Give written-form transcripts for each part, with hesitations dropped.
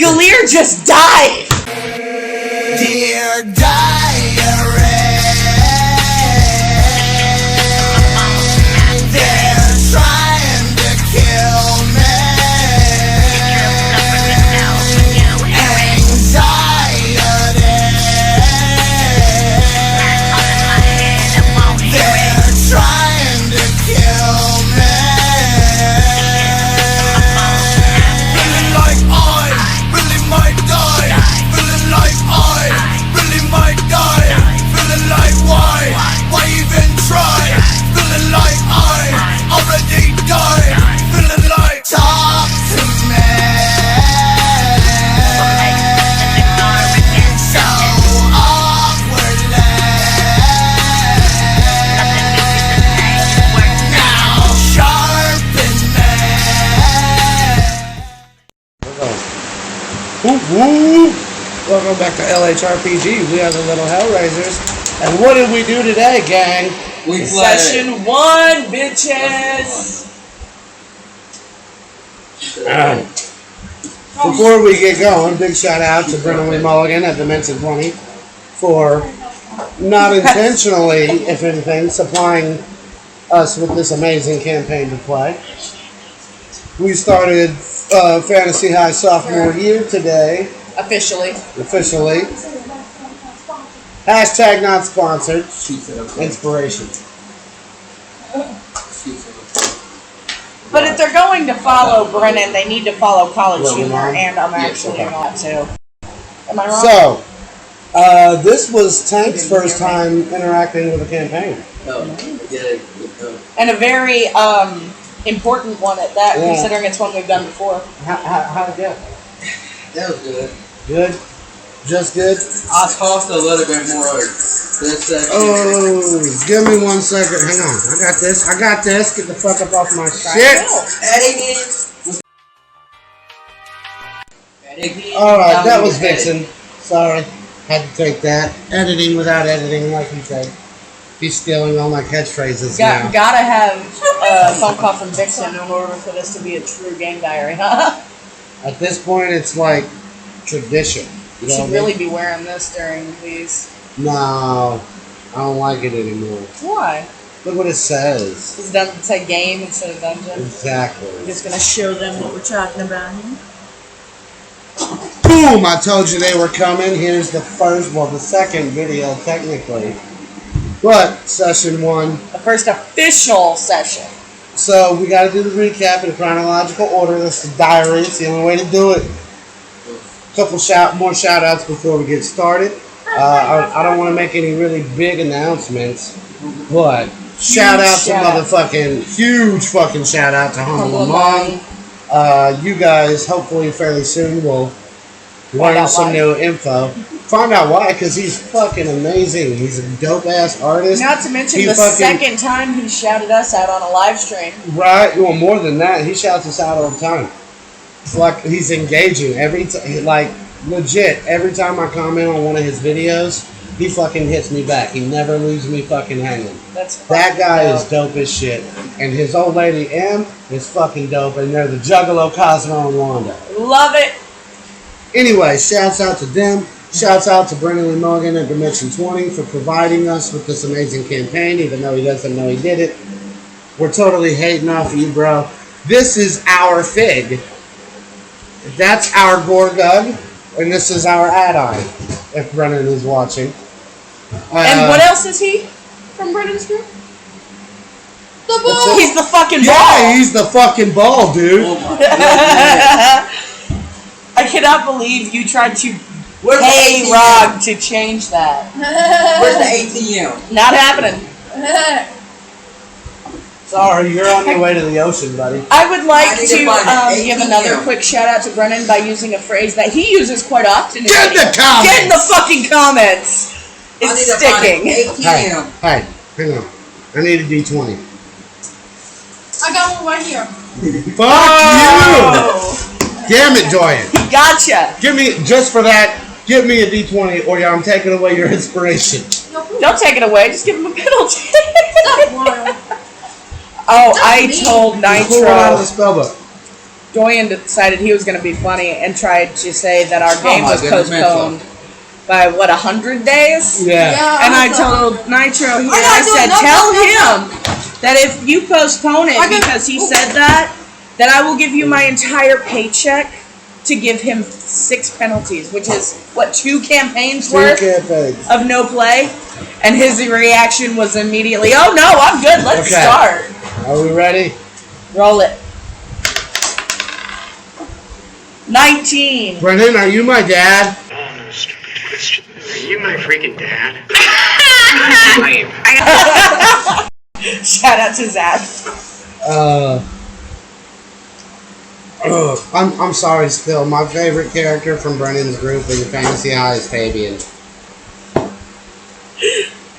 Galir just died! Dear diary, they're trying to kill me. Anxiety, they're trying to kill me. Feeling like I really might die. Feeling like I really might die. Feeling like why even try? Feeling like I already died. Feeling like talk to me. So awkwardly. Now sharpen me. Woo! Welcome back to LHRPG. We are the Little Hellraisers. And what did we do today, gang? We played Session 1, bitches! Before we get going, big shout out to Brennan Mulligan at Dimension 20 for not intentionally, if anything, supplying us with this amazing campaign to play. We started Fantasy High Sophomore Year today. Officially. Hashtag not sponsored. Inspiration. But if they're going to follow Brennan, they need to follow College Humor, and I'm actually okay. not too. Am I wrong? So, this was Tank's first time interacting with a campaign. And a very important one at that, Yeah. considering it's one we've done before. How'd it go? That was good. Good? Just good? I tossed a little bit more this section. Oh, give me 1 second. Hang on. I got this. Get the fuck up off my shit. Alright, that was Vixen. Sorry. Had to take that. Editing without editing, like he said. He's stealing all my catchphrases now. Gotta have a phone call from Vixen in order for this to be a true game diary, huh? At this point, it's like tradition. You should really be wearing this during these. No, I don't like it anymore. Why? Look what it says. It doesn't say game instead of dungeon. Exactly. I'm just gonna show them what we're talking about here. Boom! I told you they were coming. Here's the second video technically. But, session 1. The first official session. So, we gotta do the recap in chronological order. That's the diary. It's the only way to do it. Couple more shout outs before we get started. I don't want to make any really big announcements, but shout out to motherfucking huge fucking shout out to Humble Among. You guys hopefully fairly soon will learn some new info. Find out why, because he's fucking amazing. He's a dope ass artist. Not to mention the second time he shouted us out on a live stream. Right, well, more than that, he shouts us out all the time. It's like he's engaging every time, like legit. Every time I comment on one of his videos, he fucking hits me back. He never leaves me fucking hanging. That guy is dope as shit, and his old lady M is fucking dope, and they're the Juggalo, Cosmo, and Wanda. Love it. Anyway, shouts out to them. Shouts out to Brennan Lee Mulligan at Dimension 20 for providing us with this amazing campaign, even though he doesn't know he did it. We're totally hating off of you, bro. This is our Fig. That's our Gorgug, and this is our add-on, if Brennan is watching. And what else is he from Brennan's group? The ball! He's the fucking ball! Yeah, he's the fucking ball, dude. Oh my God. I cannot believe you tried to pay Rog to change that. Where's the ATM? Not happening. Sorry, you're on your way to the ocean, buddy. I would like to give another quick shout out to Brennan by using a phrase that he uses quite often. Get in the comments! Get in the fucking comments! It's sticking. Hey, hang on. I need a D20. I got one right here. Fuck you! Damn it, Doyen. He gotcha. Give me, just for that, give me a D20 or I'm taking away your inspiration. Don't take it away. Just give him a penalty. Stop lying. Oh, I told Pull it out of the Nitro. spell book. Doyen decided he was going to be funny and tried to say that our game was goodness, postponed by, 100 days? Yeah. And I told Nitro here, I said, tell him that if you postpone it because he said that I will give you my entire paycheck to give him 6 penalties, which is, 2 campaigns worth of no play? And his reaction was immediately, oh no, I'm good, let's start. Are we ready? Roll it. 19. Brennan, are you my dad? Oh, no, stupid question. Are you my freaking dad? Shout out to Zach. I'm sorry, still. My favorite character from Brennan's group in Fantasy High is Fabian.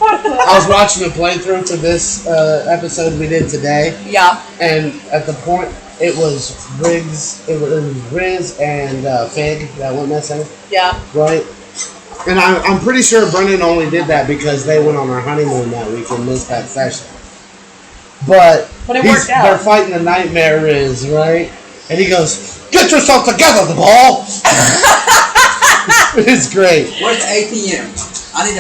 I was watching a playthrough for this episode we did today. Yeah. And at the point, it was Riggs, it was Riz and Fig that went missing. Yeah. Right? And I'm pretty sure Brennan only did that because they went on their honeymoon that week and missed that session. But it worked out. They're fighting the nightmare Riz, right? And he goes, "Get yourself together, the ball!" It's great. Where's the ATM?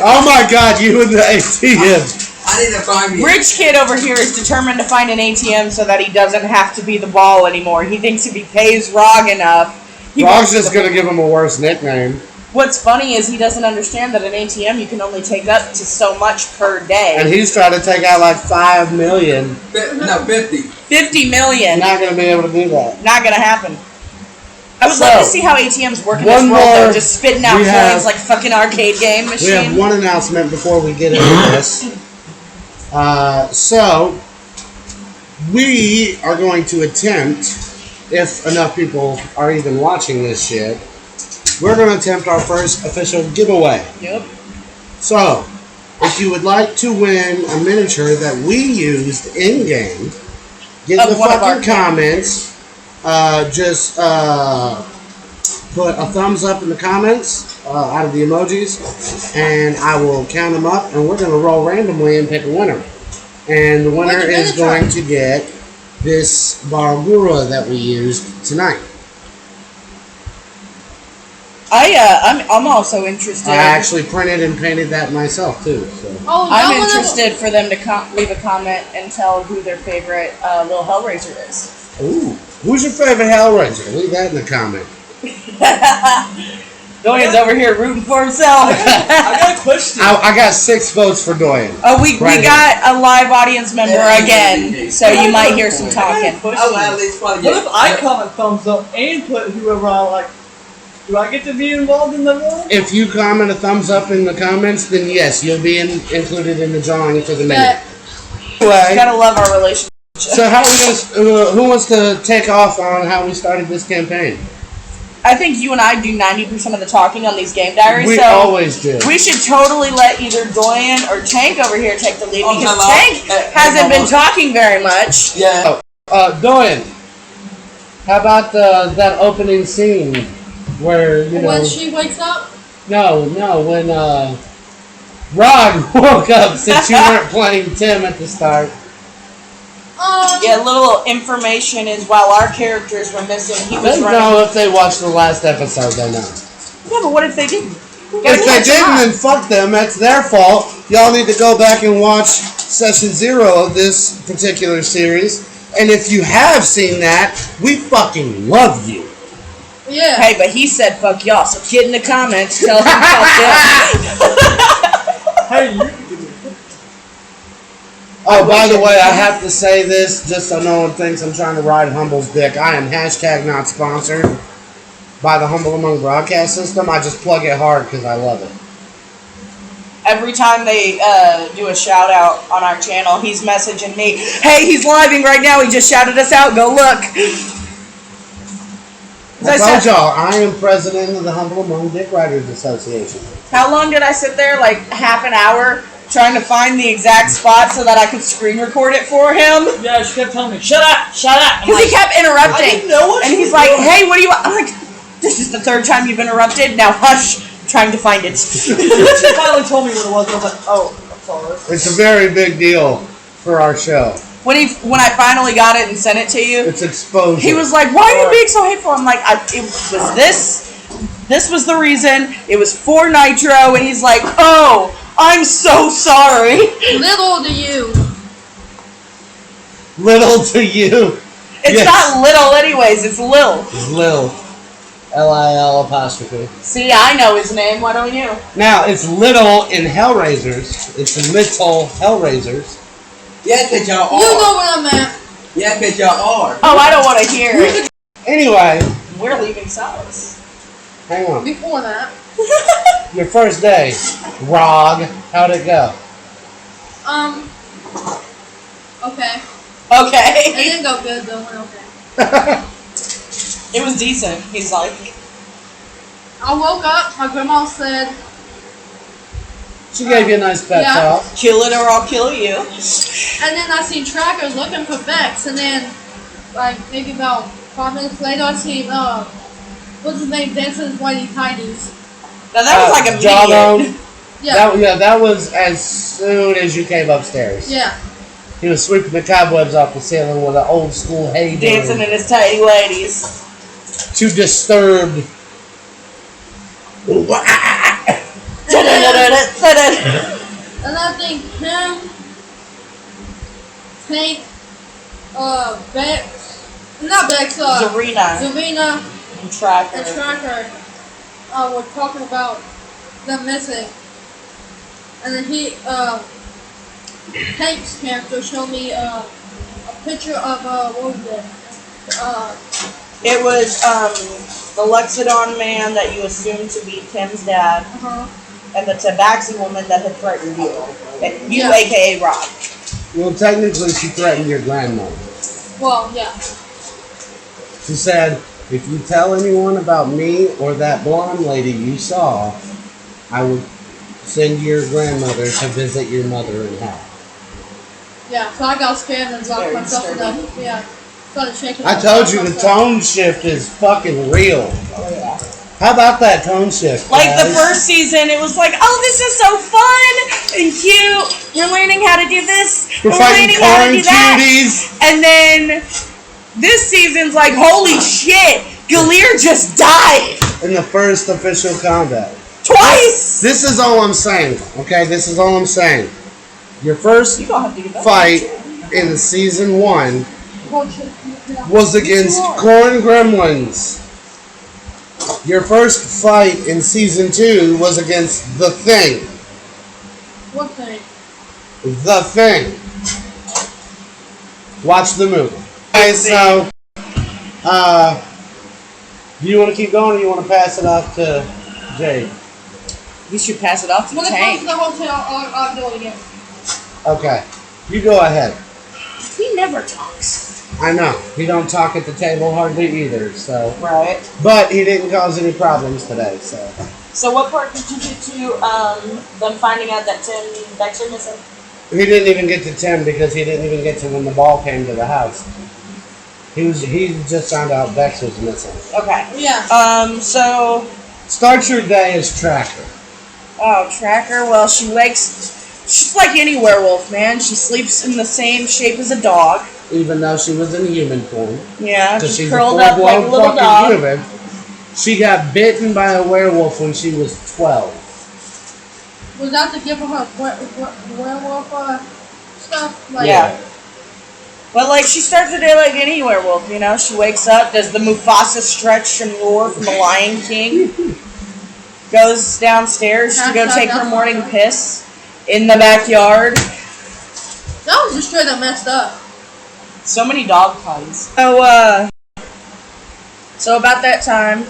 Oh my God, you and the ATM. I need to find me. Rich Kid over here is determined to find an ATM so that he doesn't have to be the ball anymore. He thinks if he pays Rog enough, Rog's just going to give him a worse nickname. What's funny is he doesn't understand that an ATM you can only take up to so much per day. And he's trying to take out like 5 million. No, 50. 50 million. Not going to be able to do that. Not going to happen. I would love to see how ATMs work in this world, though. Just spitting out coins like fucking arcade game machine. We have one announcement before we get into this. So, we are going to attempt, if enough people are even watching this shit, we're going to attempt our first official giveaway. Yep. So, if you would like to win a miniature that we used in-game, get in the fucking comments. Just put a thumbs up in the comments out of the emojis, and I will count them up, and we're going to roll randomly and pick a winner. And the winner is going to get this Baragura that we used tonight. I'm also interested. I actually printed and painted that myself too. So. I'm interested for them to leave a comment and tell who their favorite little Hellraiser is. Ooh, who's your favorite Hellraiser? Leave that in the comment. Doyen's over here rooting for himself. I got a question. I got 6 votes for Doyen. Oh, we got a live audience member again, so you might hear some talking. I'll at least probably What if I comment thumbs up and put whoever I like? Do I get to be involved in the vote? If you comment a thumbs up in the comments, then yes, you'll be included in the drawing for the minute. Anyway, Gotta love our relationship. so how are we gonna? Who wants to take off on how we started this campaign? I think you and I do 90% of the talking on these game diaries. We so always do. We should totally let either Doyen or Tank over here take the lead because hello. Tank hasn't been talking very much. Yeah. Doyen, how about that opening scene where When she wakes up? when Rod woke up since you weren't playing Tim at the start. Yeah, little information is while our characters were missing, he was They running. know if they watched the last episode, they know. Yeah, but what if they didn't? If they didn't, then fuck them. That's their fault. Y'all need to go back and watch session 0 of this particular series. And if you have seen that, we fucking love you. Yeah. Hey, but he said fuck y'all, so get in the comments, tell him fuck them. Hey, you. Oh, by the way, I have to say this just so no one thinks I'm trying to ride Humble's dick. I am # not sponsored by the Humble Among broadcast system. I just plug it hard because I love it. Every time they do a shout out on our channel, he's messaging me, hey, he's living right now, he just shouted us out, go look. I told y'all, I am president of the Humble Among Dick Riders Association. How long did I sit there? Like half an hour trying to find the exact spot so that I could screen record it for him? Yeah, she kept telling me, shut up, shut up. Because he kept interrupting. I didn't know what and she he's was like, doing. hey, what do you want? I'm like, this is the 3rd time you've interrupted. Now hush. I'm trying to find it. She finally told me what it was. I was like, oh, I'm sorry. It's a very big deal for our show. when I finally got it and sent it to you, It's exposure. he was like, "Why are you being so hateful?" I'm like, "It was this. This was the reason. It was for Nitro." And he's like, "Oh, I'm so sorry." Little to you. Little to you. It's Yes. not little, anyways. It's Lil. It's Lil. Lil apostrophe. See, I know his name. Why don't you? Now, it's little in Hellraisers. It's little Hellraisers. Yeah, cause y'all are. You know what I meant. Yeah, cause y'all are. Oh, I don't want to hear it. Anyway, We're leaving Solace. hang on. Before that. Your first day. Rog. How'd it go? Okay. It Okay. didn't go good though. Went okay. It was decent. He's like, I woke up. My grandma said, She gave you a nice pep Yeah. talk. "Kill it or I'll kill you." and then I seen Tracker looking for Bex, and then like maybe about 5 minutes later, I seen what's his name dancing his whitey tighties. Now that was like immediate. Jawbone. Yeah. That was as soon as you came upstairs. Yeah. He was sweeping the cobwebs off the ceiling with an old school hay Dancing broom. in his tidy whities. Too disturbed. And I think him, Tank, Bex, not Bex, Zarina Zarina and Tracker. and Tracker were talking about them missing. And then Tank's character showed me a picture of, what was it? It was the Lexodon man that you assumed to be Tim's dad, and the Tabaxi woman that had threatened you. You, Yeah. aka Rob. Well, technically, she threatened your grandmother. Well, yeah. She said, if you tell anyone about me or that blonde lady you saw, I will send your grandmother to visit your mother in hell. Yeah, so I got scared and locked Very myself in disturbing. the, yeah. Started shaking. I told you the tone shift is fucking real. Oh yeah. How about that tone shift? Like the guys? first season, it was like, oh, this is so fun and cute. We're learning how to do this. We're fighting learning how to do corn that. cuties. And then this season's like, holy shit, Galir just died In the first official combat. twice. This is all I'm saying, okay? This is all I'm saying. Your first You gonna have to give that fight in season 1 Yeah. was against Corn Gremlins. Your first fight in season 2 was against The Thing. What thing? The Thing. Watch the movie. Okay, so, do you want to keep going or you want to pass it off to Jade? You should pass it off to When it comes Tank. to the hotel, I'll do it again. Okay. You go ahead. He never talks. I know. He don't talk at the table hardly either, so. Right. But he didn't cause any problems today, so. So what part did you get to them finding out that Tim and Bex are missing? He didn't even get to Tim because he didn't even get to when the ball came to the house. He just found out Bex was missing. Okay. Yeah. So Start your day as Tracker. Tracker, well, she's like any werewolf, man. She sleeps in the same shape as a dog. Even though she was in human form. Yeah, Because just she's curled a up like a full-blown little fucking dog. human. She got bitten by a werewolf when she was 12. Was that to give her werewolf stuff? Like, Yeah. But like she starts her day like any werewolf, you know. She wakes up, does the Mufasa stretch and roar from the Lion King, goes downstairs to go take her morning piss in the backyard. That was just straight up messed up. So many dog puns. So about that time,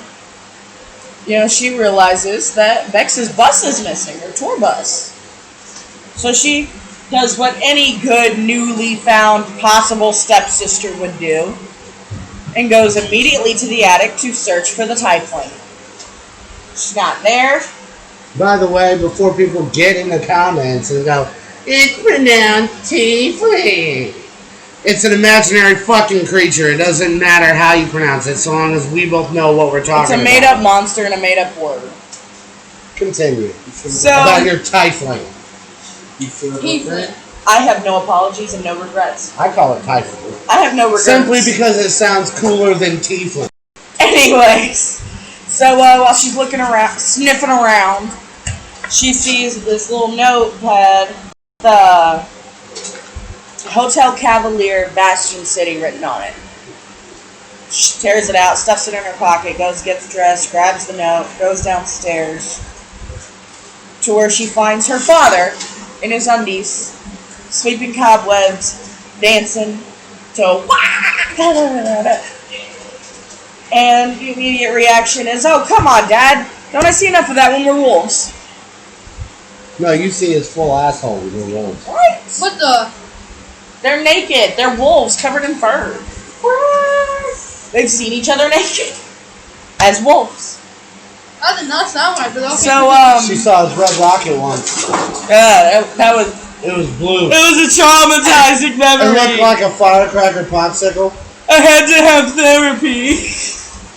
you know, she realizes that Bex's bus is missing, her tour bus. So she does what any good newly found possible stepsister would do and goes immediately to the attic to search for the Typhlane. She's not there. By the way, before people get in the comments and go, it's pronounced Tiefling. It's an imaginary fucking creature. It doesn't matter how you pronounce it, so long as we both know what we're It's talking a about. made-up monster and a made-up word. Continue. So About your Typling. Tiefling. I have no apologies and no regrets. I call it typhoon. I have no regrets. Simply because it sounds cooler than tiefling. Anyways, so while she's looking around, sniffing around, she sees this little notepad, the Hotel Cavalier, Bastion City written on it. She tears it out, stuffs it in her pocket, goes, gets dressed, grabs the note, goes downstairs to where she finds her father in his undies, sweeping cobwebs, dancing to and the immediate reaction is, "Oh, come on, Dad. Don't I see enough of that when we're wolves?" No, you see his full asshole with the wolves. What? What the? They're naked. They're wolves covered in fur. They've seen each other naked as wolves. That did not sound right, but okay. So, She saw his red rocket once. yeah, that was... It was blue. It was a traumatizing It memory. looked like a firecracker popsicle. I had to have therapy.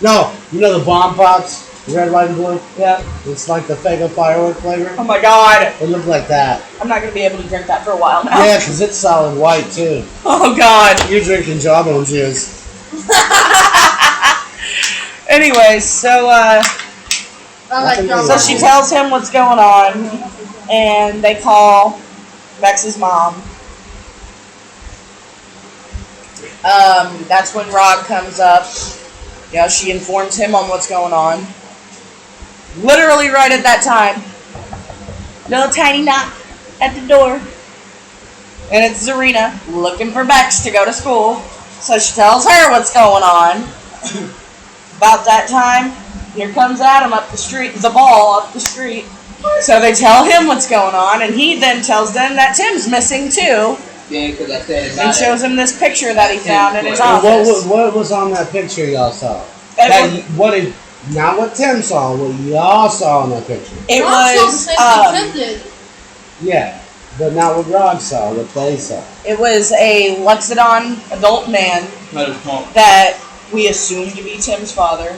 No, you know the bomb pops? Red, white, and blue? Yeah. It's like the Faygo firework flavor. Oh my god. It looked like that. I'm not going to be able to drink that for a while now. Yeah, because it's solid white, too. Oh god. You're drinking jawbone juice. Anyways, so, I like So So drama. she tells him what's going on, and they call Bex's mom. That's when Rod comes up. You know, she informs him on what's going on. Literally right at that time. Little tiny knock at the door. And it's Zarina looking for Bex to go to school. So she tells her what's going on. About that time, here comes Adam up the street, the ball up the street. So they tell him what's going on, and he then tells them that Tim's missing too, Yeah, because I said it and shows him this picture that he found in his And office. what was on that picture y'all saw? It Not what Tim saw, what y'all saw in that picture. It Ron saw the was same thing Tim did. Yeah, but not what Rod saw, what they saw. it was a Lexodon adult man that we assumed to be Tim's father,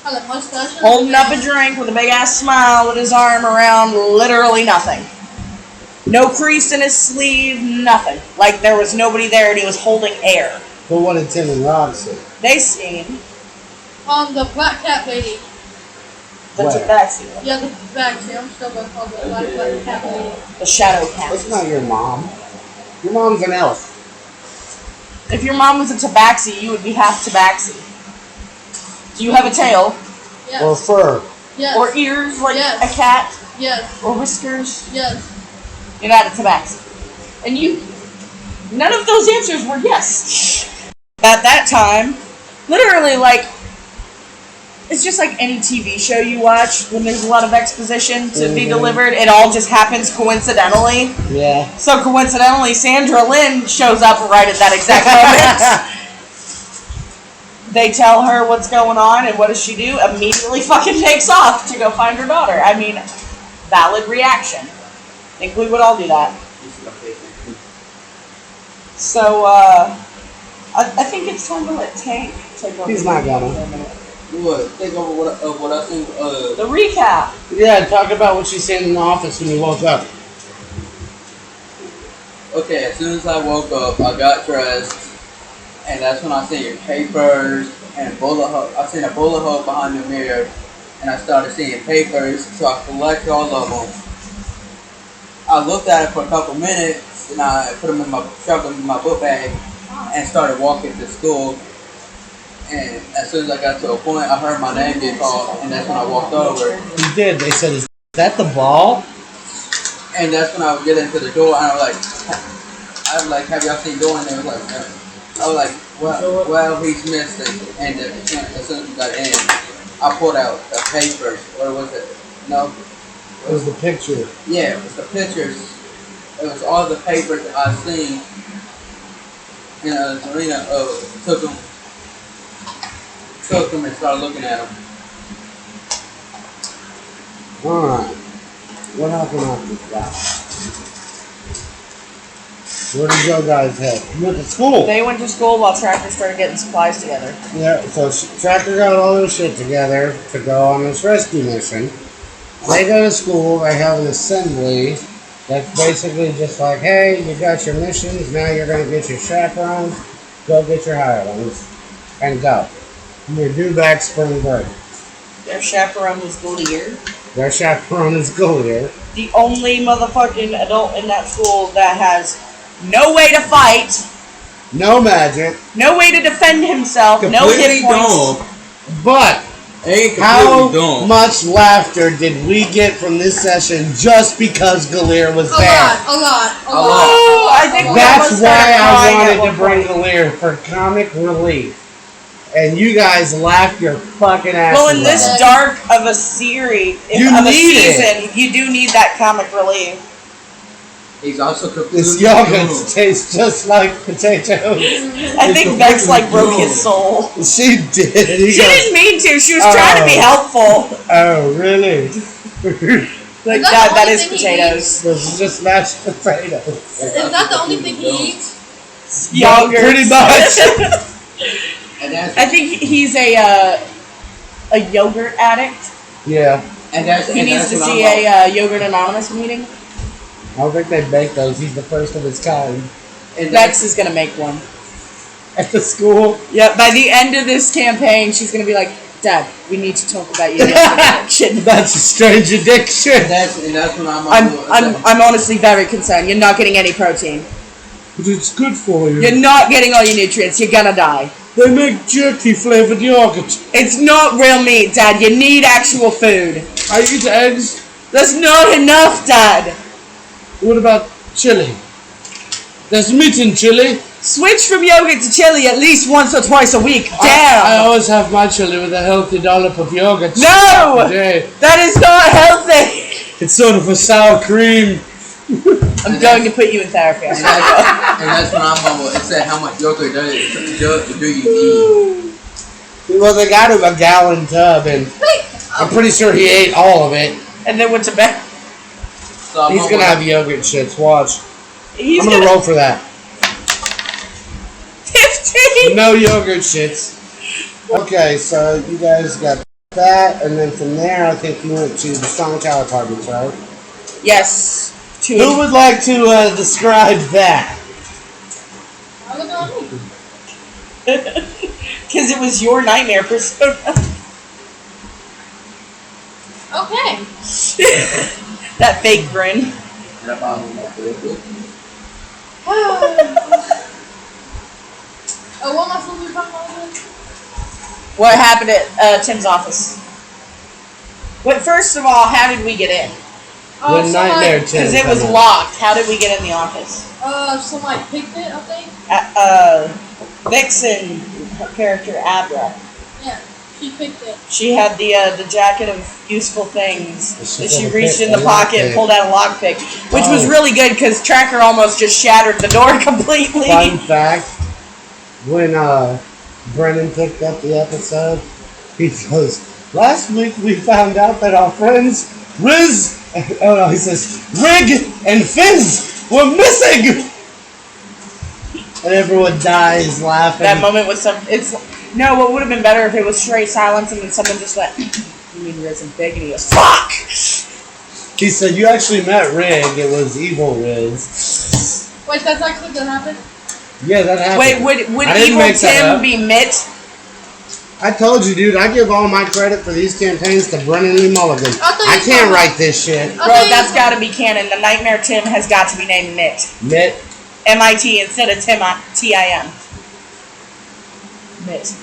Had a mustache. and holding up a everything. drink with a big ass smile with his arm around literally nothing. No crease in his sleeve, nothing. Like there was nobody there and he was holding air. But what did Tim and Rod see? They seen The black cat lady. the Where? tabaxi, Yeah, the back. See, I'm still gonna call the black cat lady. the shadow cat. That's not your mom. Your mom's an elf. If your mom was a tabaxi, you would be half tabaxi. Do you have a tail? Yes. Or fur. yes. Or ears like Yes. a cat? yes. Or whiskers? Yes. You're not a tabaxi. And you... None of those answers were yes. At that time, literally like... It's just like any TV show you watch when there's a lot of exposition to be delivered. It all just happens coincidentally. Yeah. So coincidentally, Sandra Lynn shows up right at that exact moment. They tell her what's going on, and what does she do? Immediately fucking takes off to go find her daughter. I mean, valid reaction. I think we would all do that. So, I think it's time to let Tank take over. He's not gonna. for a minute. What? Think over what I think. The recap. Yeah, talk about what she said in the office when you woke up. Okay, as soon as I woke up, I got dressed, and that's when I seen your papers and a bullet hole. I seen a bullet hole behind the mirror, and I started seeing papers, so I collected all of them. I looked at it for a couple minutes, and I put them in shoved them in my book bag, and started walking to school. And as soon as I got to a point, I heard my name get called, and that's when I walked over. You did. They said, "Is that the ball?" And that's when I would get into the door, and I was like, have y'all seen door? And they was like, no. I was like, well, he's missing. And as soon as we got in, I pulled out the papers. Or was it? No? It was the picture. Yeah, it was the pictures. It was all the papers I seen. And Serena took them and started looking at them. Alright. What happened after that? Where did you guys head? You went to school. They went to school while Tracker started getting supplies together. Yeah, so Tracker got all their shit together to go on this rescue mission. They go to school, they have an assembly, That's basically just like, hey, you got your missions, now you're going to get your chaperones, go get your hirelings, and go. You're due back spring break. Their chaperone was Goodyear. Their chaperone is Goodyear. The only motherfucking adult in that school that has no way to fight, No magic, no way to defend himself, no hit points. but Hey, how don't. much laughter did we get from this session just because Galir was A there? lot. Oh, I think we That's almost why started I crying at wanted one to bring point. Galir for comic relief. And you guys laughed your fucking asses Well, in this off. dark of a series, You of a need it. season, you do need that comic relief. He's also completely This yogurt tastes just like potatoes. I think Vex like broke his soul. She did. He She goes, didn't mean to. She was trying to be helpful. oh, really? Like Is that that the is only thing he potatoes. This is just mashed potatoes. Is that the only thing he eats? Yogurt. Pretty much. And that's I think he's a yogurt addict. Yeah. He needs to see a Yogurt Anonymous meeting. I don't think they make those. He's the first of his kind. And Vex is gonna make one. At the school. Yeah, by the end of this campaign, she's gonna be like, Dad, we need to talk about your yogurt addiction. That's a strange addiction. and that's when I'm honestly very concerned. You're not getting any protein. But it's good for you. You're not getting all your nutrients. You're gonna die. They make jerky flavored yogurt. It's not real meat, Dad. You need actual food. I eat eggs. That's not enough, Dad. What about chili? There's meat in chili. Switch from yogurt to chili at least once or twice a week. I Damn. always have my chili with a healthy dollop of yogurt. No! Today. That is not healthy. It's sort of a sour cream. I'm going to put you in therapy. and that's when I'm humble. It said how much yogurt do you need? Well, they got him a gallon tub, and I'm pretty sure he ate all of it. And then went to bed. So I'm He's humble. gonna have yogurt shits. Watch. He's I'm gonna roll for that. 15. No yogurt shits. Okay, so you guys got that, and then from there, I think you went to the Strong Tower Apartments, right? Yes. Who would like to describe that? Oh, look at me. Because it was your nightmare persona. Okay. That fake grin. Oh, what am I supposed to be talking about again? What happened at Tim's office? What? First of all, how did we get in? Oh, The Nightmare somebody, Tim. Because it was locked. How did we get in the office? somebody picked it, I think. Vixen, her character Abra. Yeah, she picked it. She had the jacket of useful things that she reached in the A pocket and lockpick. pulled out a lockpick, which was Oh. really good because Tracker almost just shattered the door completely. Fun fact, when Brennan picked up the episode, he goes, last week we found out that our friends Riz, oh no, he says, Rig and Fizz were missing! And everyone dies laughing. That moment was no. What would have been better if it was straight silence and then someone just went, "You mean Riz and Big?" And he goes, "Fuck!" He said, you actually met Rig, it was evil Riz. Wait, that's actually gonna happen? Yeah, that happened. Wait, would I didn't evil make that Tim up. be Mitt? I told you, dude, I give all my credit for these campaigns to Brennan Lee Mulligan. I can't write this shit. Bro, that's got to be canon. The Nightmare Tim has got to be named Mitt. Mitt. M-I-T instead of T-I-M. Mitt.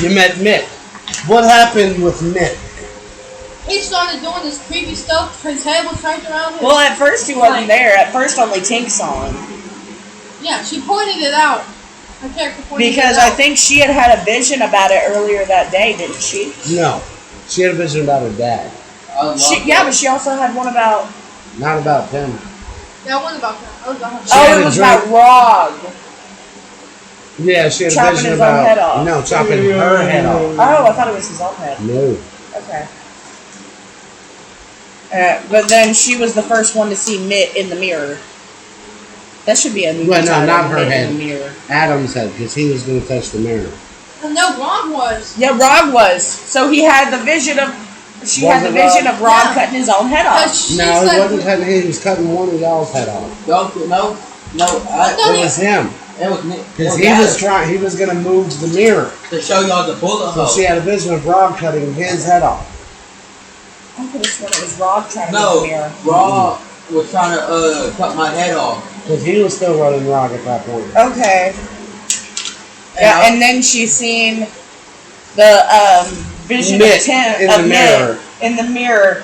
You met Mitt. What happened with Mitt? He started doing this creepy stuff. His head was turned around him. Well, at first he wasn't there. At first only Tink saw him. Yeah, she pointed it out. Her character pointed Because it out. I think she had a vision about it earlier that day, didn't she? No. She had a vision about her dad. Yeah, but she also had one about... Not about Tim. Yeah, I wasn't about that. I was about her. She had Oh, a it was drink. about Rog. Yeah, she had Chopping a vision his about... own head off. No, chopping her head off. Oh, I thought it was his own head. No. Okay. But then she was the first one to see Mitt in the mirror. That should be a movie Well, no, title, not her Mitt head. in the mirror. Adam's head, because he was going to touch the mirror. No, Ron was. Yeah, Rog was. So he had the vision of She had the vision of Ron cutting his own head off. No, he wasn't cutting his. He was cutting one of y'all's head off. No. It was him. It was me. Because he was trying. He was gonna move the mirror to show y'all the bullet hole. So she had a vision of Ron cutting his head off. I could have sworn it was Rob trying to move the mirror. Rob was trying to cut my head off. Because he was still running Rock at that point. Okay. Yeah, and then she seen the vision of Tim in the mirror. In the mirror,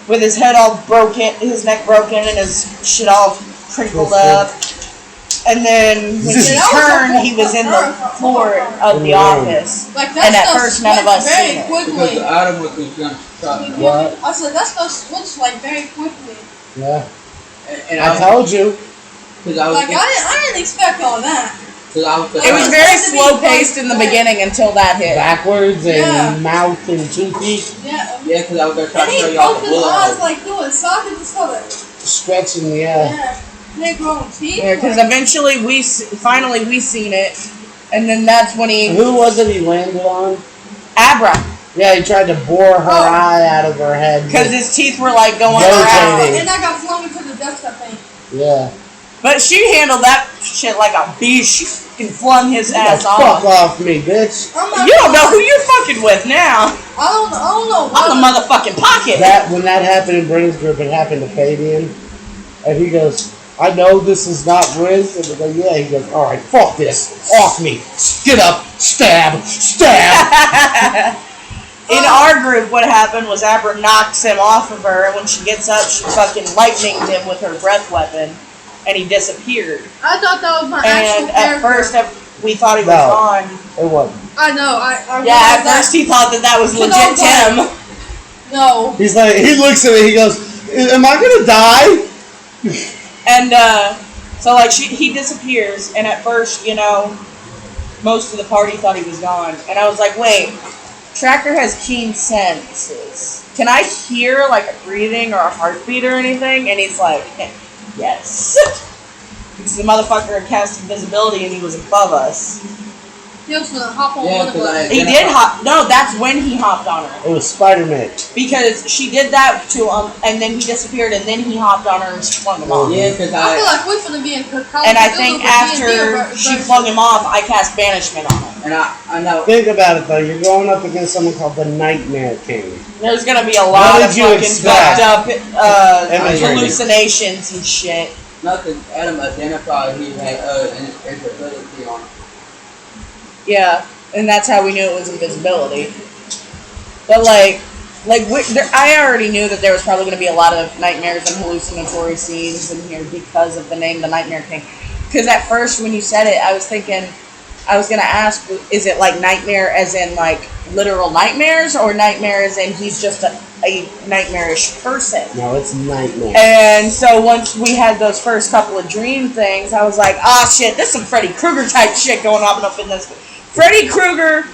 with his head all broken, his neck broken, and his shit all crinkled up. And then when she turned, he was in the floor of the office. Like that and at first, none of us very seen it. quickly. Adam was gonna What? I said that stuff switched like very quickly. Yeah. And I told you. I didn't expect all that. It was very slow paced in the beginning until that hit. Backwards and mouth and toothy. Yeah. Yeah, because I was gonna try And to show he y'all broke the his bullet eyes hole. like doing sockets and stuff. Stretching, yeah. They growing teeth. Yeah, because eventually finally we seen it, and then that's when he. Who was it he landed on? Abra. Yeah, he tried to bore her eye out of her head. Because his teeth were like going rotating. around. And I got flung into the dust, I think. Yeah. But she handled that shit like a beast. She fucking flung his ass off. Fuck off me, bitch. You don't know who you're fucking with now. I don't know. I'm the motherfucking pocket. When that happened in Brennan's group, it happened to Fabian. And he goes, I know this is not Riz. And we go, yeah. He goes, alright, fuck this. Off me. Get up. Stab. Stab. In our group, what happened was Abra knocks him off of her, and when she gets up, she fucking lightninged him with her breath weapon, and he disappeared. I thought that was my actual And at first, we thought he was gone. It wasn't. I know. Yeah, at first he thought that was legit Tim. No. He's like, he looks at me, he goes, am I gonna die? And so like he disappears, and at first, most of the party thought he was gone, and I was like, wait, Tracker has keen senses. Can I hear like a breathing or a heartbeat or anything? And he's like, yes, because the motherfucker had cast invisibility and he was above us. He was gonna hop on one of us. He did hop. No, that's when he hopped on her. It was Spider-Man. Because she did that to him, and then he disappeared, and then he hopped on her and she flung him off. Yeah, because I feel like we're gonna be in college. And I think after she flung him off, I cast banishment on him. And I know. Think about it though. You're going up against someone called the Nightmare King. There's gonna be a lot of fucking fucked up Imagery. hallucinations and shit. Nothing. Adam identified he had invisibility on him. Yeah, and that's how we knew it was invisibility. But I already knew that there was probably going to be a lot of nightmares and hallucinatory scenes in here because of the name, the Nightmare King. Because at first, when you said it, I was thinking, I was going to ask, is it like nightmare as in like literal nightmares, or nightmare as in he's just a nightmarish person? No, it's nightmare. And so once we had those first couple of dream things, I was like, ah, shit, there's some Freddy Krueger type shit going on up in this. Freddy Krueger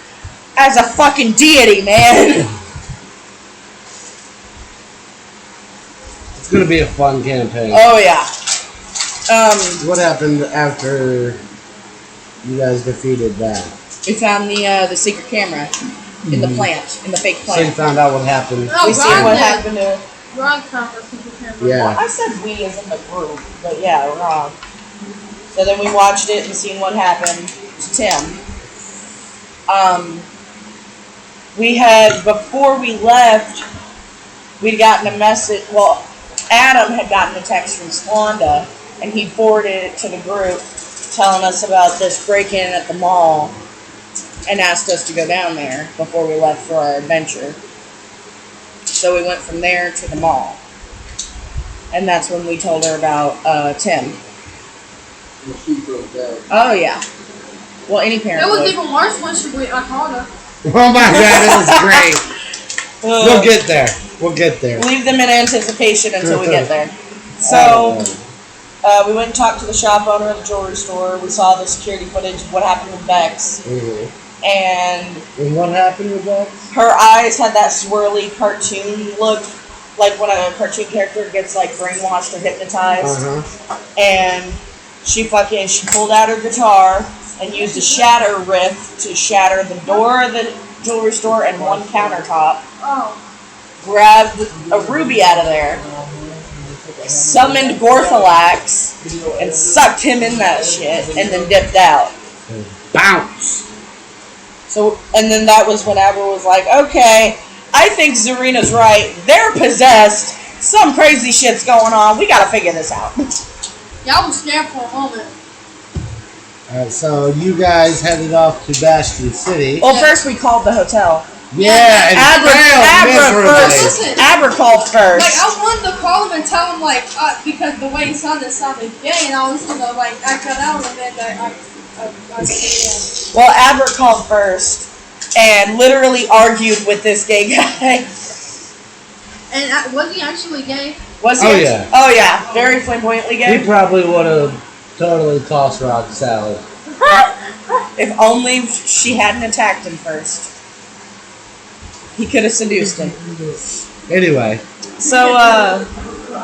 as a fucking deity, man. It's gonna be a fun campaign. Oh yeah. What happened after you guys defeated that? We found the secret camera in the plant, in the fake So you plant. found out what happened. We seen what happened to. Ron found the secret camera. Yeah. Well, I said we as in the group, but yeah, wrong. So then we watched it and seen what happened to Tim. We had, before we left, we'd gotten a message, well, Adam had gotten a text from Splenda, and he forwarded it to the group, telling us about this break-in at the mall, and asked us to go down there before we left for our adventure. So we went from there to the mall. And that's when we told her about Tim. Oh, yeah. Well, any parent It was would. even worse when I called her. Oh my god, it was great. We'll get there. We'll get there. Leave them in anticipation until we get there. So, we went and talked to the shop owner of the jewelry store. We saw the security footage of what happened with Bex. Mm-hmm. And what happened with Bex? Her eyes had that swirly cartoon look, like when a cartoon character gets like brainwashed or hypnotized. And she pulled out her guitar and used a shatter riff to shatter the door of the jewelry store and one countertop. Oh. grabbed a ruby out of there, summoned Gorthalax, and sucked him in that shit, and then dipped out. Bounce. So, and then that was when Abra was like, okay, I think Zarina's right. They're possessed. Some crazy shit's going on. We gotta figure this out. Yeah, I was scared for a moment. Alright, so you guys headed off to Bastion City. Well, first we called the hotel. Yeah, and failed miserably. Abra called first. Like, I wanted to call him and tell him, like, because the way he sounded gay, and I was gonna, like, act that out, and then yeah. Well, Abra called first and literally argued with this gay guy. And was he actually gay? Was he? Oh, yeah. Oh, yeah. Very flamboyantly gay. He probably would have totally tossed Rod salad. If only she hadn't attacked him first. He could have seduced him. Anyway. So,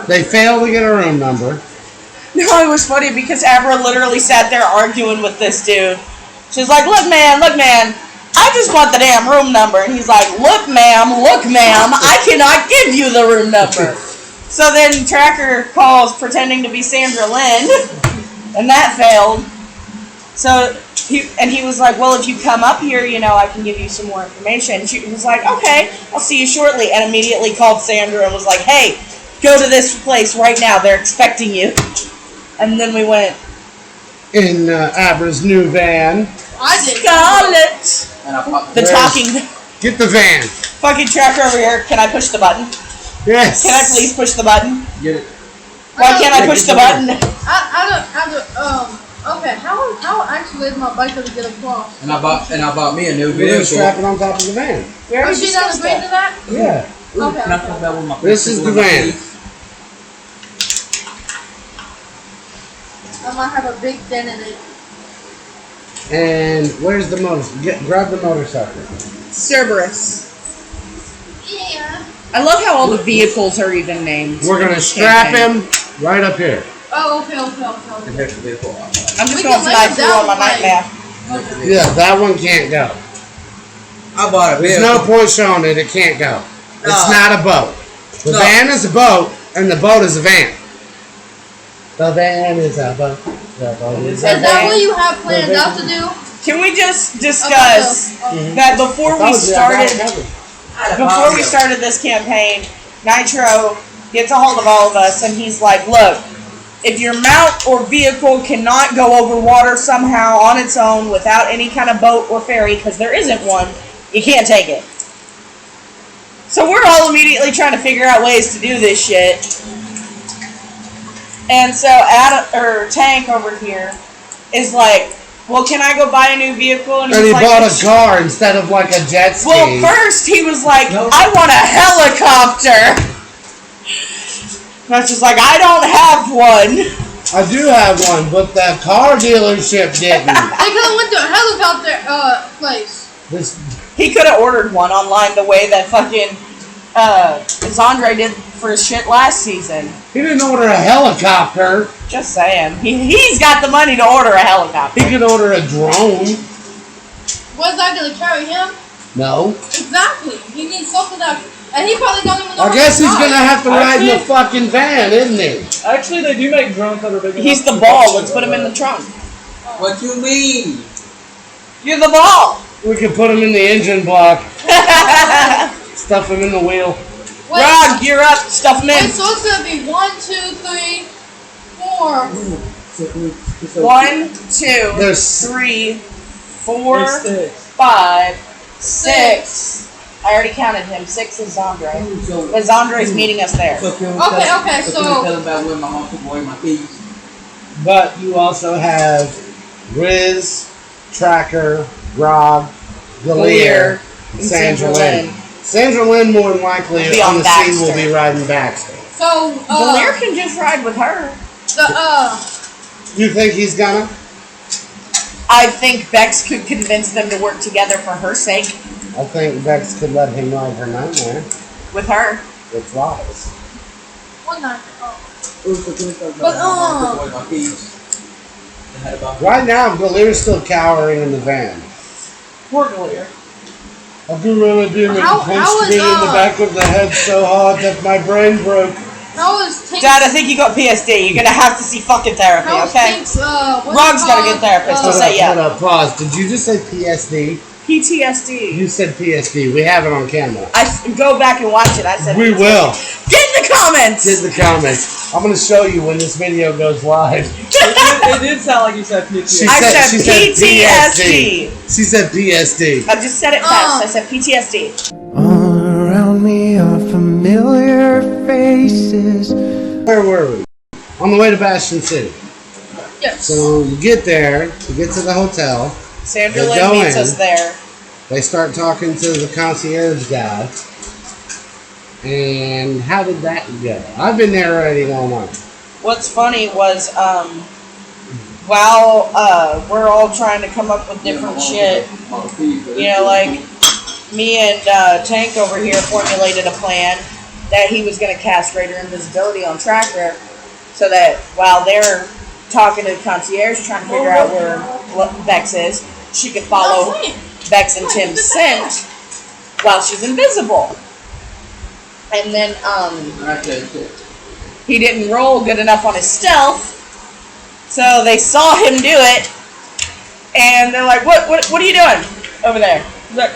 They failed to get a room number. no, it was funny because Abra literally sat there arguing with this dude. She's like, look, man, I just want the damn room number. And he's like, look, ma'am, I cannot give you the room number. So then Tracker calls pretending to be Sandra Lynn, and that failed. So he was like, well, if you come up here, I can give you some more information. She was like, okay, I'll see you shortly, and immediately called Sandra and was like, hey, go to this place right now. They're expecting you. And then we went In Abra's new van. I did. Scarlet. The talking. Get the van. Fucking Tracker over here. Can I push the button? Yes. Can I please push the button? Get it. Why can't I push the button? Okay, how actually is my bike gonna get across? And I bought me a new We're gonna vehicle. strap it on top of the van. We already She not discussed agreed to that. that? Yeah. Okay. Can I put that with my This is the van. I might have a big dent in it. And where's the motor? Grab the motorcycle. Cerberus. Yeah. I love how all the vehicles are even named. We're gonna strap him right up here. Oh, okay. And here's the vehicle. I'm just We going can to lay dive it through down on my like- nightmare. Okay. Yeah, that one can't go. I bought a There's vehicle. no point showing it. It can't go. It's No. not a boat. The No. van is a boat, and the boat is a van. The van is a boat. The boat is Is a that van. what you have planned out to do? Can we just discuss that before we started this campaign, Nitro gets a hold of all of us and he's like, look, if your mount or vehicle cannot go over water somehow on its own without any kind of boat or ferry, because there isn't one, you can't take it. So we're all immediately trying to figure out ways to do this shit. And so Tank over here is like, well, can I go buy a new vehicle? And he like, bought a car instead of like a jet ski. well, first he was like, I want a helicopter. And I was just like, I don't have one. I do have one, but the car dealership didn't. They could have went to a helicopter place. He could have ordered one online the way that fucking Zandre did for his shit last season. He didn't order a helicopter. Just saying. He's got the money to order a helicopter. He could order a drone. Was that going to carry him? No. Exactly. He needs something that... And he probably don't even know I guess he's how going to have to ride in the Actually- fucking van, isn't he? Actually, they do make drones that are big enough. He's the ball. Let's put him in the trunk. What you mean? You're the ball. We could put him in the engine block. Stuff him in the wheel. Wait, Rod, gear up. Stuff him wait, in. so it's going to be 1, 2, 3, 4. 1, 2, There's 3, 4, There's six. 5, 6. I already counted him. 6 is Zandre. But Zandre's meeting us there. Okay, so- Tell him about when my mom took away my keys. But you also have Riz, Tracker, Rob, Galir, and Sandra Lynn. Sandra Lynn more than likely Will be on on the scene will Baxter. be riding Baxter. So, Galir can just ride with her. You think he's gonna? I think Bex could convince them to work together for her sake. I think Bex could let him ride her nightmare With her. with lies. one night. My mom took away my keys. And had about Right now, Galir's still cowering in the van. Poor Galir. A gorilla demon punched me in the back of the head so hard that my brain broke. Dad, I think you got PSD. You're gonna have to see fucking therapy, okay? Rug's got a good therapist. He'll say yeah. Hold up, pause. Did you just say PSD? PTSD. You said PSD. We have it on camera. Go back and watch it. I said we PTSD. will. Get in the comments. Get in the comments. I'm gonna show you when this video goes live. It did sound like you said PTSD. I said PTSD. She said PSD. I just said it fast. I said PTSD. All around me are familiar faces. Where were we? On the way to Bastion City. Yes. So you get there, you get to the hotel. Sandra They Lynn go meets in. us there. They start talking to the concierge guy. And how did that go? I've been there already all night. What's funny was while we're all trying to come up with different shit, you know, like me and Tank over here formulated a plan that he was going to cast greater invisibility on Tracker so that while they're talking to the concierge trying to figure out where Bex is, she could follow Bex and Tim's scent while she's invisible. And then he didn't roll good enough on his stealth, so they saw him do it, and they're like, what are you doing over there? He's like,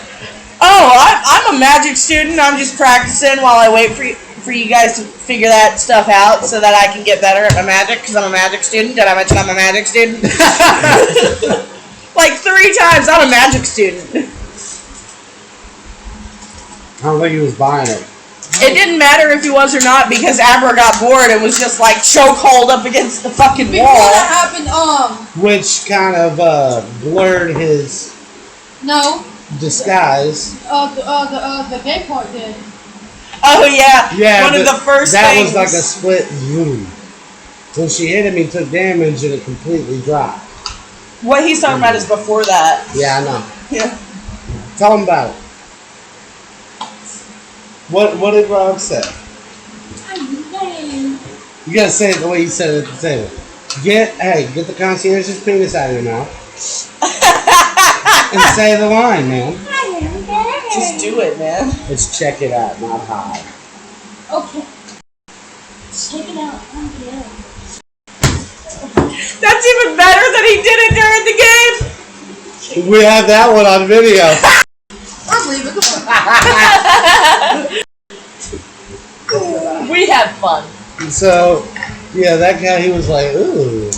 oh, I'm a magic student. I'm just practicing while I wait for you guys to figure that stuff out so that I can get better at my magic, because I'm a magic student. Did I mention I'm a magic student? Like 3 times, I'm a magic student. I don't think he was buying it. It didn't matter if he was or not because Abra got bored and was just like chokehold up against the fucking Before wall. that happened, Which kind of blurred his disguise. the gay part did. Oh yeah, Yeah, one of the first that things. was like a split zoom. When she hit him, he took damage and it completely dropped. What he's talking about is before that. Yeah, I know. Yeah. Tell him about it. What did Rob say? You gotta say it the way you said it at the table. Get the concierge's penis out of your mouth. And say the line, man. Just do it, man. Let's check it out, not hide. Okay. Check it out. I'm good. That's even better that he did it during the game. We have that one on video. I'm leaving. We had fun. So, yeah, that guy, he was like, ooh.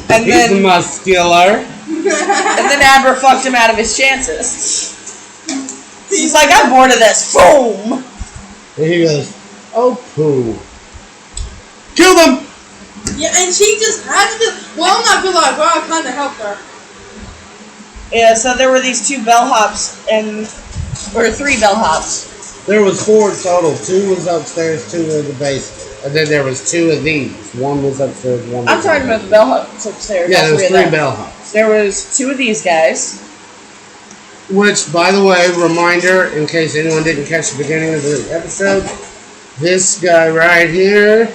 And He's then muscular. Abra fucked him out of his chances. He's like, I'm bored of this. Boom. And he goes, oh, poo. Kill them! Yeah, and she just had to do. Well, I'm not gonna lie, bro. I kind of helped her. Yeah, so there were these 2 bellhops or 3 bellhops. There was 4 total. 2 was upstairs, 2 in the basement. And then there was 2 of these. 1 was upstairs, 1 was I'm talking about the bellhops upstairs. Yeah, there was 3 of them. bellhops. There was 2 of these guys. Which, by the way, reminder, in case anyone didn't catch the beginning of the episode, this guy right here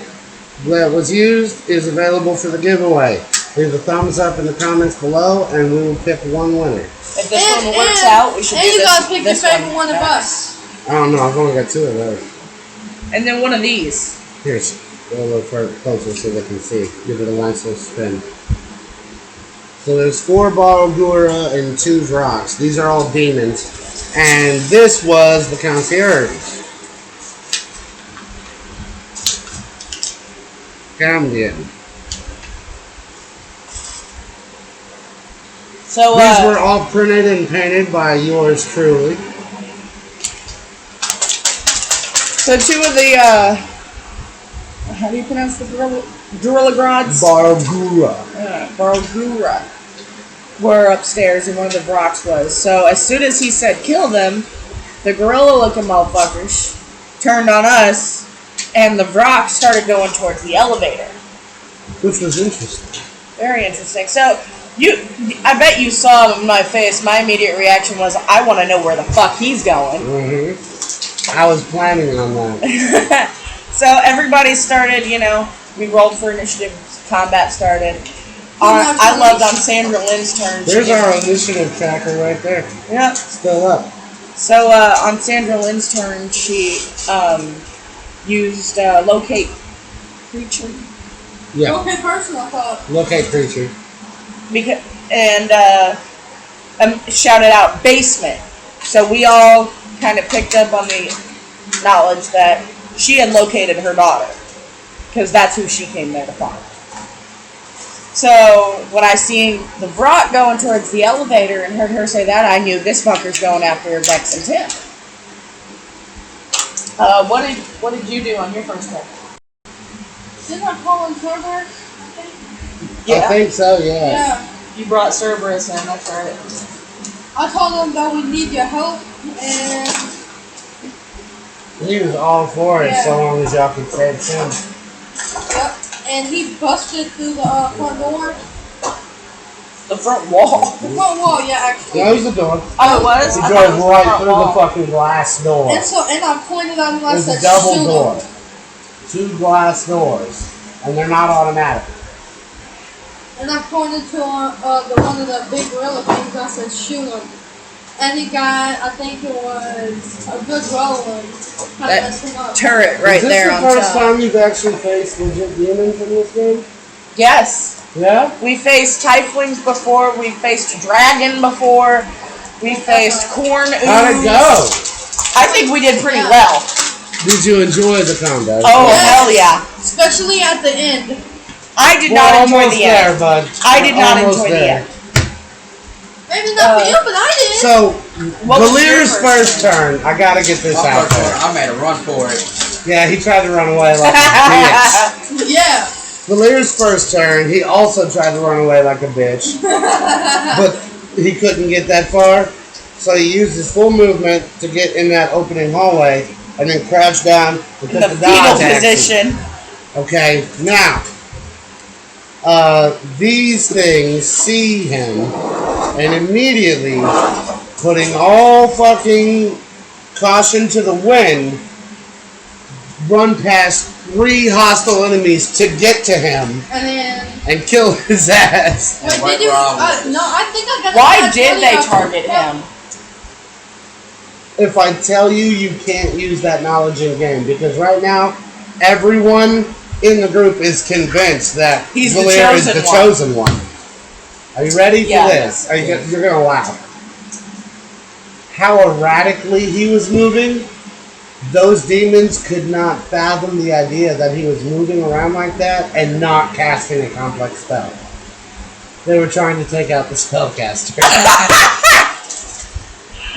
that was used is available for the giveaway. Leave a thumbs up in the comments below, and we will pick one winner. If this one works out, we should do this. And you gotta pick your this favorite one of us. I don't know, I've only got 2 of those. And then one of these. Here, go a little further closer so they can see. Give it a nice little spin. So there's 4 Barogura and 2 Vrox. These are all demons. And this was the concierge. Come getting. So These were all printed and painted by yours truly. So 2 of the how do you pronounce the gorilla grods? Barogura. Barogura were upstairs and one of the Vrox was. So as soon as he said kill them, the gorilla looking motherfuckers turned on us and the Vrox started going towards the elevator. Which was interesting. Very interesting. So I bet you saw in my face, my immediate reaction was, I want to know where the fuck he's going. Mm-hmm. I was planning on that. So everybody started, we rolled for initiative, combat started. I loved on Sandra Lynn's turn. There's our initiative tracker right there. Yep. Still up. So on Sandra Lynn's turn, she used locate creature. Yeah. Okay, person, I thought. Locate creature. And shouted out basement. So we all kind of picked up on the knowledge that she had located her daughter, because that's who she came there to find. So when I seen the Brock going towards the elevator and heard her say that, I knew this fucker's going after Bex and Tim. What did you do on your first turn? Didn't I call in Cerberus? Yeah. I think so, yeah. Yeah. You brought Cerberus in, that's right. I told him that we need your help, and He was all for it, Yeah. so long as y'all could save Tim. yep, and he busted through the front door. The front wall. The front wall, yeah, actually. No, it was the door. Oh, it was? He I thought it drove was right front through the wall. fucking glass door. And so, and I pointed at him and I It's said, a double shoot door. him. 2 glass doors. And they're not automatic. And I pointed to the one of the big gorilla things. I said, shoot him. And he got, I think it was a good rolling. That Messed him up. turret right Is this there the on first top. time you've actually faced legit demons in this game? Yes. Yeah? We faced Tieflings before, we faced Dragon before, we faced Corn Ooze. How'd it go? I think we did pretty well. Did you enjoy the combat? Oh, Yes. hell yeah. Especially at the end. I did We're not enjoy almost the there, end. bud. I did We're not almost enjoy the there. end. Maybe not for you, but I did. So, What was Valir's your first turn. I gotta get this My out first one, there. I made a run for it. Yeah, he tried to run away like a bitch. Yeah. Valir's first turn, he also tried to run away like a bitch. But he couldn't get that far. So he used his full movement to get in that opening hallway and then crouched down and In took the the dodge fetal action. position. Okay, now, these things see him and immediately, putting all fucking caution to the wind, run past 3 hostile enemies to get to him And then, and kill his ass. wait, right did you? where I was. No, I think I got. Why did they target him? If I tell you, you can't use that knowledge in game, because right now, everyone in the group is convinced that He's the Valir is chosen the one. chosen one. Are you ready for Yeah. this? You're gonna laugh. How erratically he was moving, those demons could not fathom the idea that he was moving around like that and not casting a complex spell. They were trying to take out the spellcaster.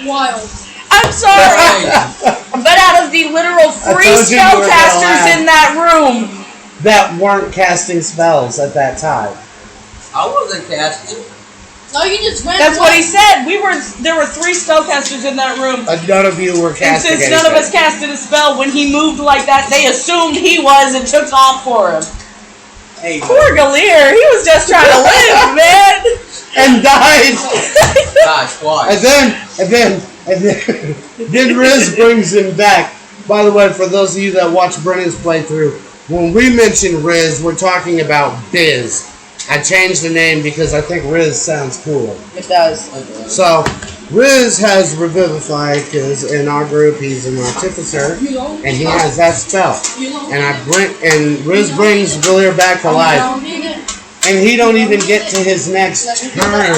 Wild. I'm sorry, but out of the literal 3 told you you were gonna spellcasters laugh. in that room, That weren't casting spells at that time. I wasn't casting. No, you just ran. that's what he away. said. There were 3 spellcasters in that room. None of you were And casting since none of us anything. casted a spell, when he moved like that, they assumed he was and took off for him. Hey, Poor Galir, he was just trying to live, man. And died. gosh, why? And then Riz brings him back. By the way, for those of you that watch Brennan's playthrough, when we mention Riz, we're talking about Biz. I changed the name because I think Riz sounds cooler. It does. So, Riz has Revivify because in our group he's an artificer and he has that spell. And Riz brings Valir back to life. And he don't even get to his next turn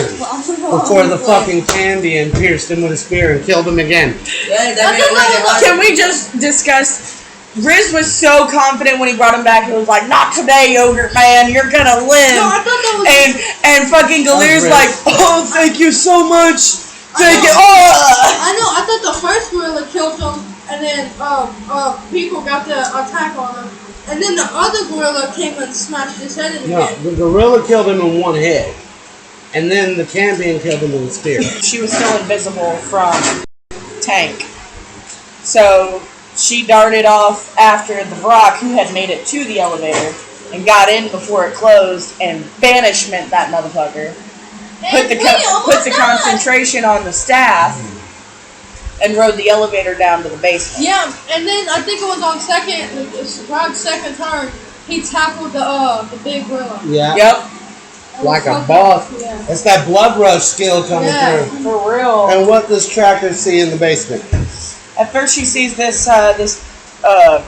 before the fucking Candian pierced him with a spear and killed him again. Yeah, that made it Can we just discuss? Riz was so confident when he brought him back. He was like, "Not today, Yogurt Man. You're gonna live." No, I thought that was. And fucking Galir's Riz. like, "Oh, thank you so much. Thank you." I know. I thought the first gorilla killed him, and then people got the attack on him, and then the other gorilla came and smashed his head in No, again. the gorilla killed him in one hit. And then the Candian killed him with a spear. She was still invisible from Tank, so she darted off after the Vrock, who had made it to the elevator and got in before it closed, and banishment that motherfucker. Put the concentration on the staff and rode the elevator down to the basement. Yeah, and then I think it was on Rod's second turn. He tackled the big gorilla. Yeah. Yep. like a boss. Yeah. It's that blood rush skill coming Yeah. through. For real. And what does Tracker see in the basement? At first, she sees this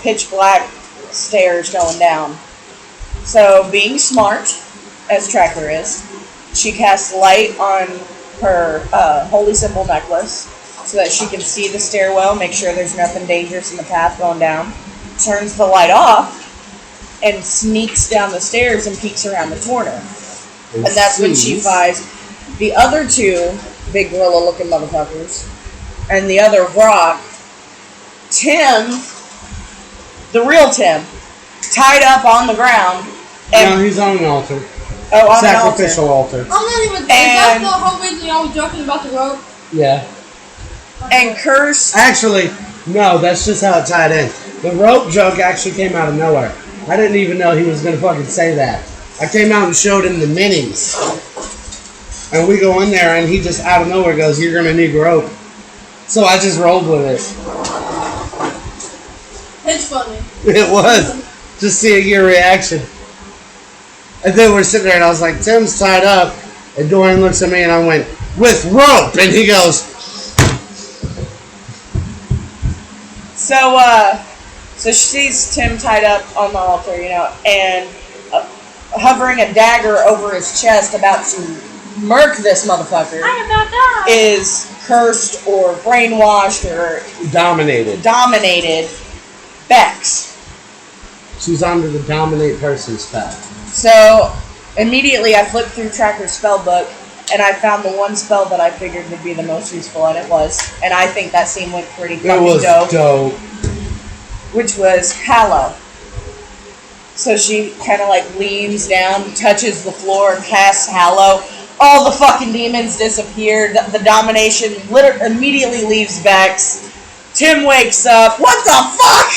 pitch black stairs going down. So, being smart, as Tracker is, she casts light on her holy symbol necklace so that she can see the stairwell, make sure there's nothing dangerous in the path going down. Turns the light off and sneaks down the stairs and peeks around the corner. And that's when she finds the other two big gorilla-looking motherfuckers and the other rock. Tim, the real Tim, tied up on the ground. And No, he's on an altar. Oh, on Sacrificial altar. I'm not even. Is that the whole reason y'all was joking about the rope? Yeah. And cursed. Actually, no, that's just how it tied in. The rope joke actually came out of nowhere. I didn't even know he was going to fucking say that. I came out and showed him the minis. And we go in there and he just out of nowhere goes, "You're going to need rope." So I just rolled with it. It's funny. It was. Just seeing your reaction. And then we're sitting there and I was like, "Tim's tied up." And Dorian looks at me and I went, "With rope." And he goes, So she sees Tim tied up on the altar, and hovering a dagger over his chest, about to murk this motherfucker, is cursed or brainwashed or dominated Bex. she's under the dominate person spell. So immediately I flipped through Tracker's spell book and I found the one spell that I figured would be the most useful, and it was. And I think that scene went pretty It was fucking dope. which was Hallow. So she kind of like leans down, touches the floor, and casts Hallow. All the fucking demons disappear. The domination immediately leaves Bex. Tim wakes up. What the fuck?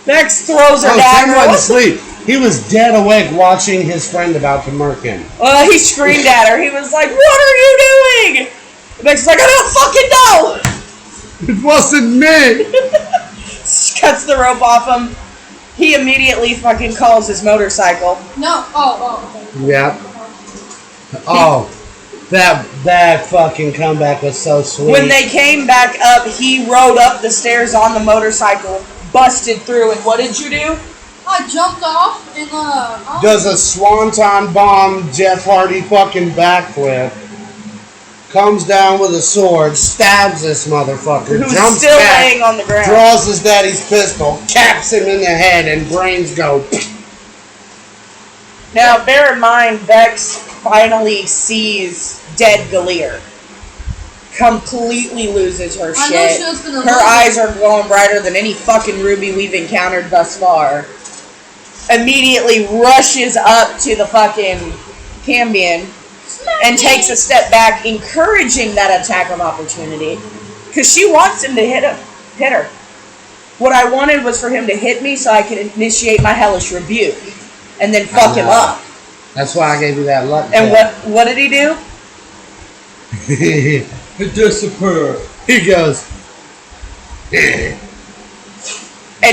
Bex throws her Tim dagger. wasn't asleep. He was dead awake watching his friend about to murk him. Well, he screamed at her. He was like, "What are you doing?" Bex is like, "I don't fucking know." It wasn't me. Cuts the rope off him. He immediately fucking calls his motorcycle. No. Oh. Okay. Yeah. Oh, that fucking comeback was so sweet. When they came back up, he rode up the stairs on the motorcycle, busted through, and what did you do? I jumped off and does a swanton bomb Jeff Hardy fucking backflip, comes down with a sword, stabs this motherfucker, Who's jumps still back, laying on the ground. draws his daddy's pistol, caps him in the head, and brains go. Now, bear in mind, Bex finally sees dead Galir. Completely loses her I know shit. she was gonna Her lose it. eyes are glowing brighter than any fucking ruby we've encountered thus far. Immediately rushes up to the fucking Cambion and takes a step back, encouraging that attack of opportunity. Because she wants him to hit her. What I wanted was for him to hit me so I could initiate my hellish rebuke. And then fuck him up. That's why I gave you that luck. And what did he do? It disappeared. He goes. And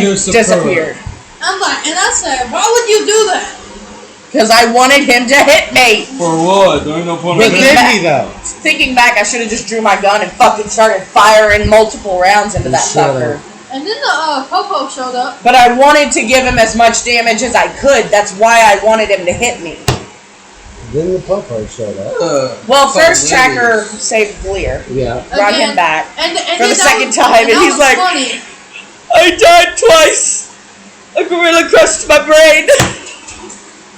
disappeared. I'm like, and I said, why would you do that? Because I wanted him to hit me. For what? There ain't no point But in did that. he though? Thinking back, I should have just drew my gun and fucking started firing multiple rounds into that should've. fucker. And then the Popo showed up. But I wanted to give him as much damage as I could. That's why I wanted him to hit me. Then the Popo showed up. Well, first Tracker saved Gleer. Yeah. Brought Again. him back And for the that second was- time. And that he's was like, funny. I died twice. A gorilla crushed my brain.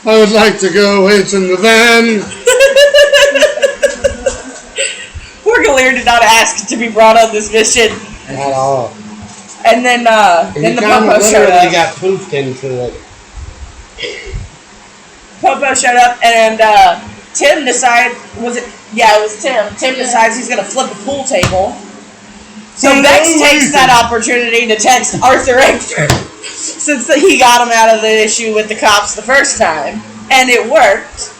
I would like to go into the van. Poor Gleer did not ask to be brought on this mission. At all. And then And the you kind Popo of showed literally up. got poofed into it. Popo showed up, and Tim decided, it was Tim. Tim decides he's going to flip a pool table. So Bex takes that opportunity to text Arthur Extra, since he got him out of the issue with the cops the first time. And it worked.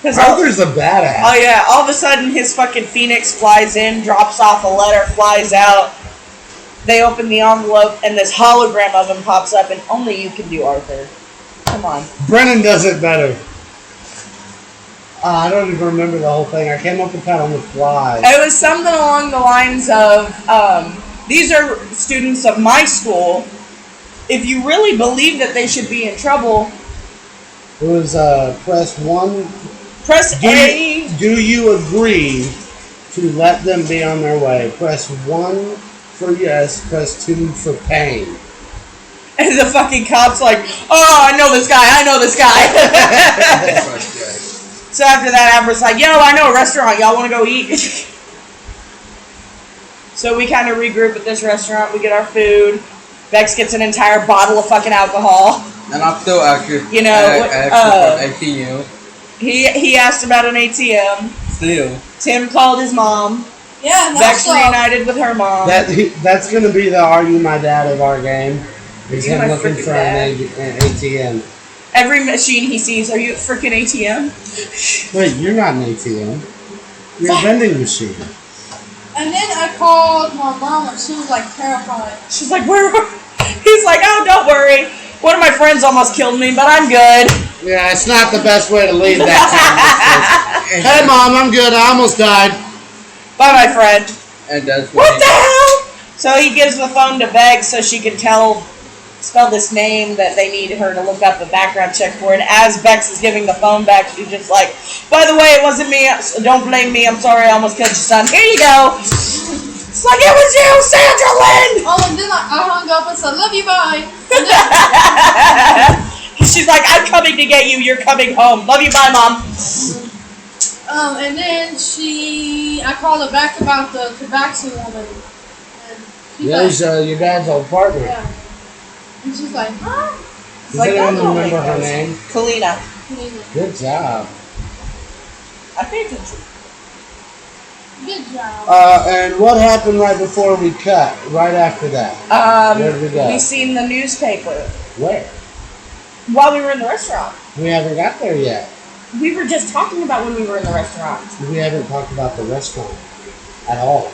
Arthur's a badass. Oh yeah, all of a sudden his fucking Phoenix flies in, drops off a letter, flies out. They open the envelope, and this hologram of him pops up, and only you can do Arthur. Come on. Brennan does it better. I don't even remember the whole thing. I came up with that on the fly. It was something along the lines of, these are students of my school. If you really believe that they should be in trouble, It was press 1. press A. Do you agree to let them be on their way? Press 1 for yes, press 2 for pain. And the fucking cop's like, oh, I know this guy. So after that, Amber's like, yo, I know a restaurant. Y'all want to go eat? So we kind of regroup at this restaurant. We get our food. Bex gets an entire bottle of fucking alcohol. And I'm still actually, You know, from ATM. He asked about an ATM. Still. Tim called his mom. Yeah, and Bex also, reunited with her mom. That's going to be the Are You My Dad of our game. Is You him my looking freaking for an ATM. Every machine he sees, are you a freaking ATM? Wait, you're not an ATM. You're a vending machine. and then I called my mom and she was like terrified. She's like, where are... He's like, oh, don't worry. One of my friends almost killed me, but I'm good. Yeah, it's not the best way to leave that conversation. Hey, Mom, I'm good. I almost died. Bye, my friend. And that's What the hell? So he gives the phone to Bex so she can spell this name that they need her to look up a background check for. And as Bex is giving the phone back, she's just like, by the way, it wasn't me. So don't blame me. I'm sorry I almost killed your son. Here you go. It's like, it was you, Sandra Lynn. Oh, and then I hung up and said, love you, bye. She's like, I'm coming to get you. You're coming home. Love you. Bye, Mom. And then I called her back about the tabaxi woman. And she's Yeah, he's your dad's old partner. yeah. And she's like, huh? Does Like, anyone don't remember make her those. name? Kalina. Good job. I paid attention. Good job. And what happened right before we cut? Right after that? Where did we go? We seen the newspaper Where? while we were in the restaurant. We haven't got there yet. We were just talking about when we were in the restaurant. We haven't talked about the restaurant at all.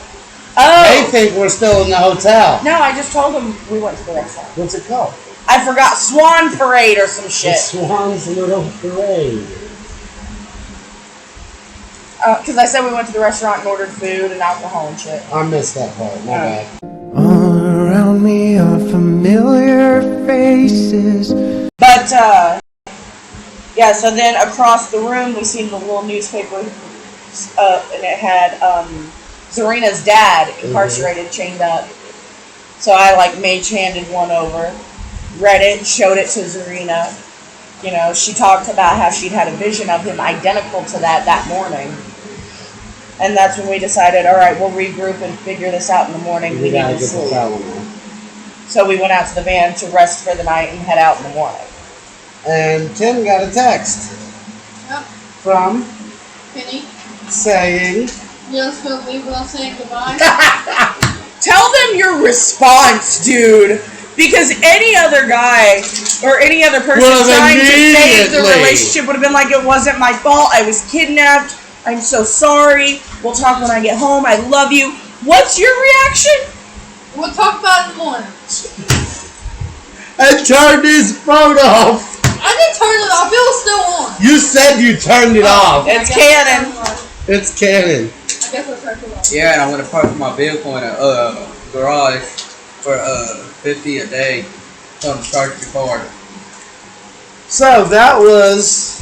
They Oh! think we're still in the hotel. No, I just told them we went to the restaurant. What's it called? I forgot Swan Parade or some The shit. Swan's Little Parade. Because I said we went to the restaurant and ordered food and alcohol and shit. I missed that part. My bad. All around me are familiar faces. But, yeah, so then across the room we seen the little newspaper, and it had Zarina's dad incarcerated, chained up. So I, mage-handed one over, read it, showed it to Zarina. You know, she talked about how she'd had a vision of him identical to that morning. And that's when we decided, all right, we'll regroup and figure this out in the morning. We need gotta to get the sleep. felon now. So we went out to the van to rest for the night and head out in the morning. And Tim got a text Yep. from Penny, saying, you just gonna leave without saying goodbye? Tell them your response, dude. Because any other guy or any other person Well, trying to save the immediately. relationship would have been like, it wasn't my fault. I was kidnapped. I'm so sorry. We'll talk when I get home. I love you. What's your reaction? We'll talk about it in the morning. and turned his phone off. I didn't turn it off. It was still on. You said you turned it off. It's I guess I canon. turned it off. It's canon. I guess I turned it off. Yeah, and I'm gonna park my vehicle in a garage for $50 a day. So I'm charge the car. So that was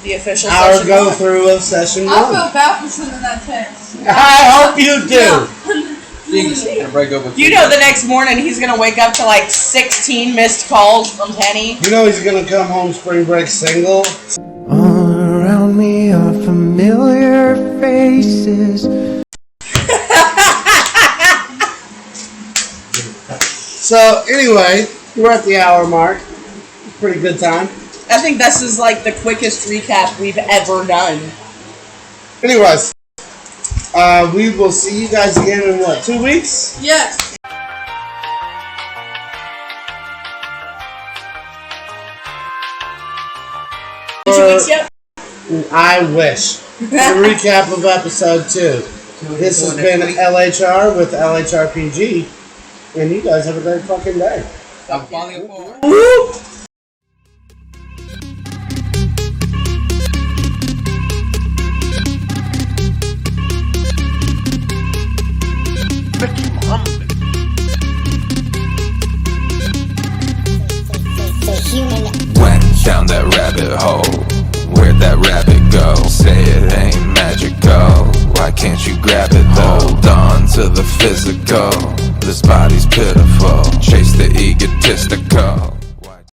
The official our session. go through of session I 1. feel bad for sending that text. I hope you do. She's gonna break up with You know the next morning he's going to wake up to 16 missed calls from Penny. You know he's gonna come home spring break single. All around me are familiar faces. So anyway, we're at the hour mark. Pretty good time. I think this is the quickest recap we've ever done. Anyways, we will see you guys again in what, 2 weeks? Yes. 2 weeks yet? I wish. The recap of episode 2. This has been LHR with LHRPG, and you guys have a great fucking day. I'm falling apart. Woo! down that rabbit hole. Where'd that rabbit go? Say it ain't magical. Why can't you grab it though? Hold on to the physical. This body's pitiful. Chase the egotistical.